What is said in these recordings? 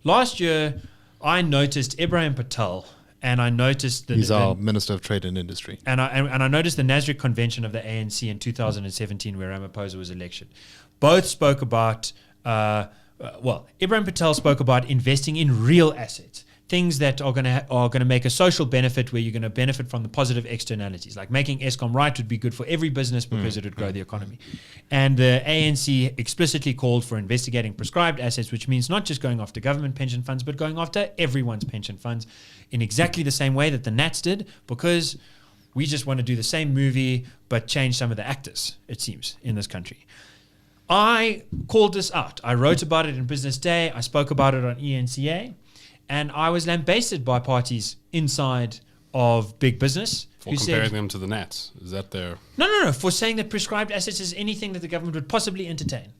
last year I noticed Ibrahim Patel, and I noticed he's our Minister of Trade and Industry, and I noticed the Nasrec convention of the ANC in 2017 where Ramaphosa was elected. Both spoke about Ibrahim Patel spoke about investing in real assets, things that are going to make a social benefit, where you're going to benefit from the positive externalities, like making Eskom right would be good for every business because it would grow the economy. And the ANC explicitly called for investigating prescribed assets, which means not just going after government pension funds, but going after everyone's pension funds in exactly the same way that the Nats did, because we just want to do the same movie but change some of the actors, it seems, in this country. I called this out. I wrote about it in Business Day. I spoke about it on ENCA. And I was lambasted by parties inside of big business. For comparing them to the Nats. Is that their... No. For saying that prescribed assets is anything that the government would possibly entertain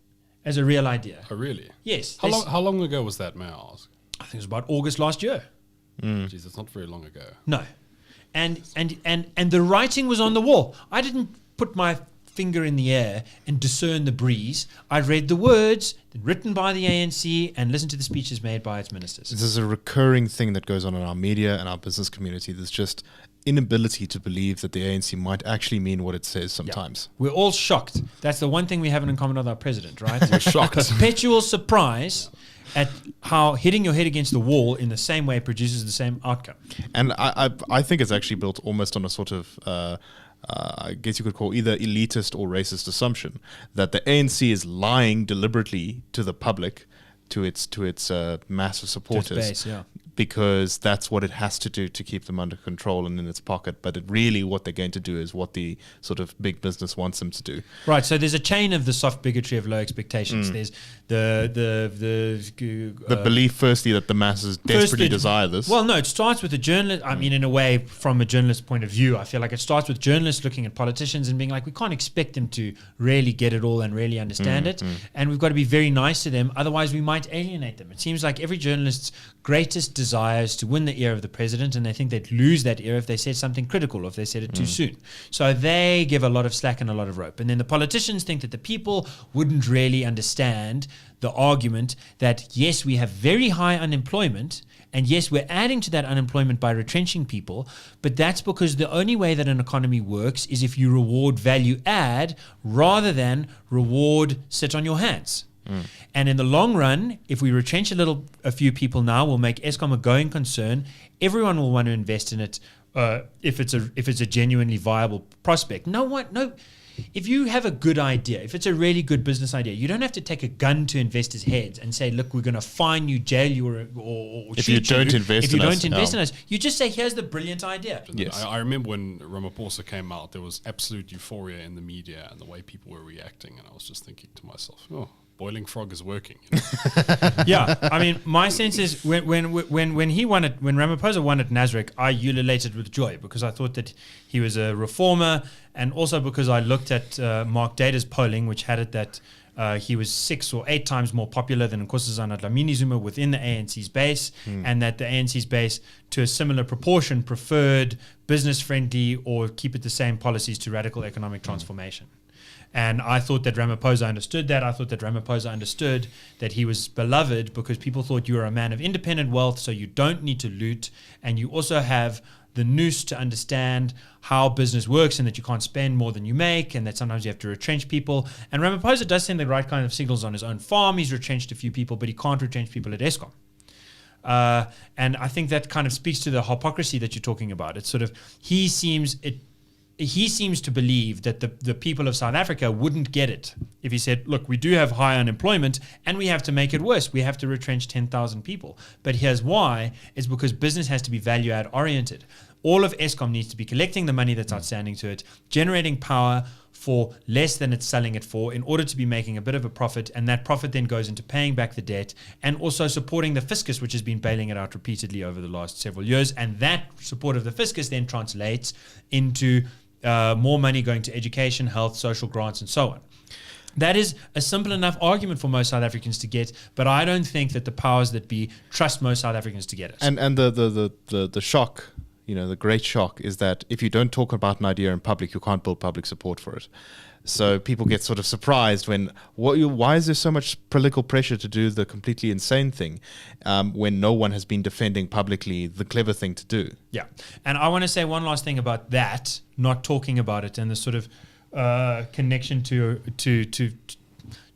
as a real idea. Oh, really? Yes. How long ago was that, may I ask? I think it was about August last year. Jeez, that's not very long ago. No. And the writing was on the wall. I didn't put my finger in the air and discern the breeze. I read the words written by the ANC and listened to the speeches made by its ministers. This is a recurring thing that goes on in our media and our business community. There's just inability to believe that the ANC might actually mean what it says sometimes. Yeah. We're all shocked. That's the one thing we have in common with our president, right? We're shocked. Perpetual surprise at how hitting your head against the wall in the same way produces the same outcome. And I think it's actually built almost on a sort of I guess you could call either elitist or racist assumption that the ANC is lying deliberately to the public, to its mass of supporters, base, because that's what it has to do to keep them under control and in its pocket. But really what they're going to do is what the sort of big business wants them to do. Right. So there's a chain of the soft bigotry of low expectations. There's the belief, firstly, that the masses desperately desire this. Well, no, it starts with a journalist. I mean, in a way, from a journalist point of view, I feel like it starts with journalists looking at politicians and being like, we can't expect them to really get it all and really understand it. And we've got to be very nice to them. Otherwise, we might alienate them. It seems like every journalist's greatest desire is to win the ear of the president, and they think they'd lose that ear if they said something critical or if they said it too soon. So they give a lot of slack and a lot of rope. And then the politicians think that the people wouldn't really understand the argument that, yes, we have very high unemployment, and yes, we're adding to that unemployment by retrenching people, but that's because the only way that an economy works is if you reward value add rather than reward sit on your hands. And in the long run, if we retrench a few people now, we'll make Eskom a going concern. Everyone will want to invest in it if it's a genuinely viable prospect. No. If you have a good idea, if it's a really good business idea, you don't have to take a gun to investors' heads and say, look, we're going to fine you, jail you, or if you don't invest in us. You just say, here's the brilliant idea. Yes. I remember when Ramaphosa came out, there was absolute euphoria in the media and the way people were reacting. And I was just thinking to myself, boiling frog is working. Yeah, I mean, my sense is when Ramaphosa won at Nasrec, I ululated with joy because I thought that he was a reformer, and also because I looked at Mark Data's polling, which had it that he was 6 or 8 times more popular than Nkosazana Dlamini Zuma within the ANC's base, and that the ANC's base, to a similar proportion, preferred business-friendly or keep it the same policies to radical economic transformation. And I thought that Ramaphosa understood that. I thought that Ramaphosa understood that he was beloved because people thought you were a man of independent wealth, so you don't need to loot, and you also have the nous to understand how business works and that you can't spend more than you make and that sometimes you have to retrench people. And Ramaphosa does send the right kind of signals on his own farm. He's retrenched a few people, but he can't retrench people at Eskom. And I think that kind of speaks to the hypocrisy that you're talking about. It's sort of, he seems to believe that the people of South Africa wouldn't get it if he said, look, we do have high unemployment and we have to make it worse. We have to retrench 10,000 people. But here's why. It's because business has to be value add oriented. All of Eskom needs to be collecting the money that's outstanding to it, generating power for less than it's selling it for in order to be making a bit of a profit, and that profit then goes into paying back the debt and also supporting the fiscus, which has been bailing it out repeatedly over the last several years. And that support of the fiscus then translates into more money going to education, health, social grants, and so on. That is a simple enough argument for most South Africans to get, but I don't think that the powers that be trust most South Africans to get it. And the shock, the great shock is that if you don't talk about an idea in public, you can't build public support for it. So people get sort of surprised when, why is there so much political pressure to do the completely insane thing when no one has been defending publicly the clever thing to do? Yeah. And I want to say one last thing about that, not talking about it, and the sort of connection to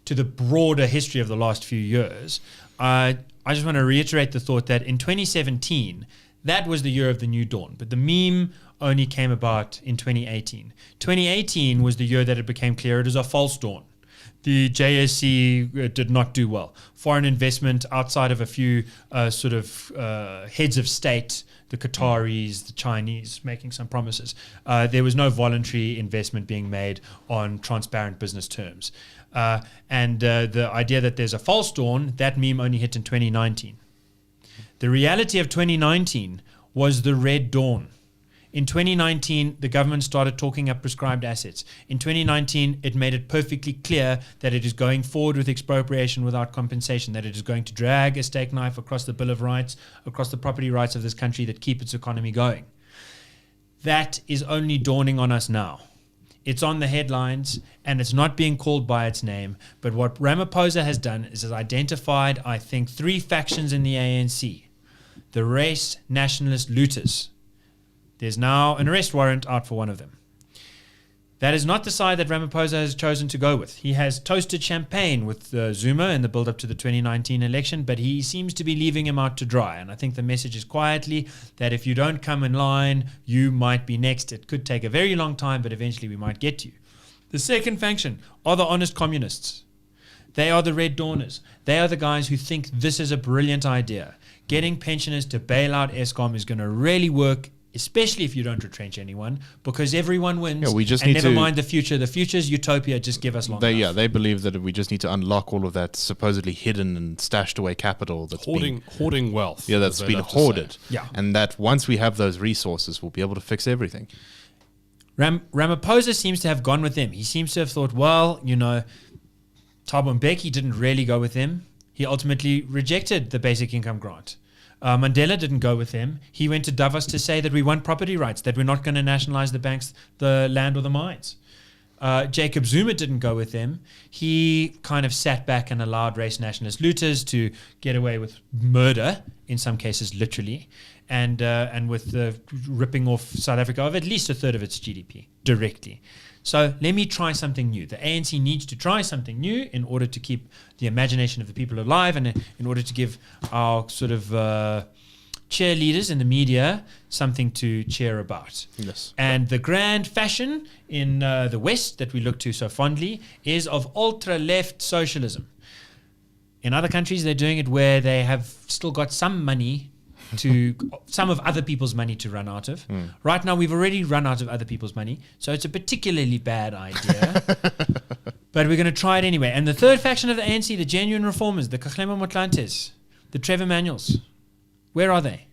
the broader history of the last few years. I just want to reiterate the thought that in 2017, that was the year of the new dawn. But the meme only came about in 2018. 2018 was the year that it became clear it is a false dawn. The JSE did not do well. Foreign investment outside of a few heads of state, the Qataris, the Chinese, making some promises. There was no voluntary investment being made on transparent business terms. And the idea that there's a false dawn, that meme only hit in 2019. The reality of 2019 was the red dawn. In 2019, the government started talking up prescribed assets. In 2019, it made it perfectly clear that it is going forward with expropriation without compensation, that it is going to drag a steak knife across the Bill of Rights, across the property rights of this country that keep its economy going. That is only dawning on us now. It's on the headlines, and it's not being called by its name. But what Ramaphosa has done is has identified, I think, 3 factions in the ANC. The race nationalist looters. There's now an arrest warrant out for one of them. That is not the side that Ramaphosa has chosen to go with. He has toasted champagne with Zuma in the build-up to the 2019 election, but he seems to be leaving him out to dry. And I think the message is quietly that if you don't come in line, you might be next. It could take a very long time, but eventually we might get to you. The second faction are the honest communists. They are the Red Dawners. They are the guys who think this is a brilliant idea. Getting pensioners to bail out Eskom is going to really work, especially if you don't retrench anyone, because everyone wins. Yeah, we just and need never to mind the future. The future's utopia. Just give us long enough. Yeah, they believe that we just need to unlock all of that supposedly hidden and stashed away capital that's hoarding wealth. Yeah, that's been hoarded. Yeah. And that once we have those resources, we'll be able to fix everything. Ramaphosa seems to have gone with them. He seems to have thought, well, Thabo Mbeki didn't really go with him. He ultimately rejected the basic income grant. Mandela didn't go with him. He went to Davos to say that we want property rights, that we're not going to nationalize the banks, the land or the mines. Jacob Zuma didn't go with him. He kind of sat back and allowed race nationalist looters to get away with murder, in some cases literally, and with the ripping off South Africa of at least a third of its GDP directly. So let me try something new. The ANC needs to try something new in order to keep the imagination of the people alive and in order to give our sort of cheerleaders in the media something to cheer about. Yes. And the grand fashion in the West that we look to so fondly is of ultra-left socialism. In other countries, they're doing it where they have still got some money some of other people's money to run out of. Right now, we've already run out of other people's money, so it's a particularly bad idea. But we're going to try it anyway. And the third faction of the ANC, the genuine reformers, the Kgalema Motlantes, the Trevor Manuels, where are they?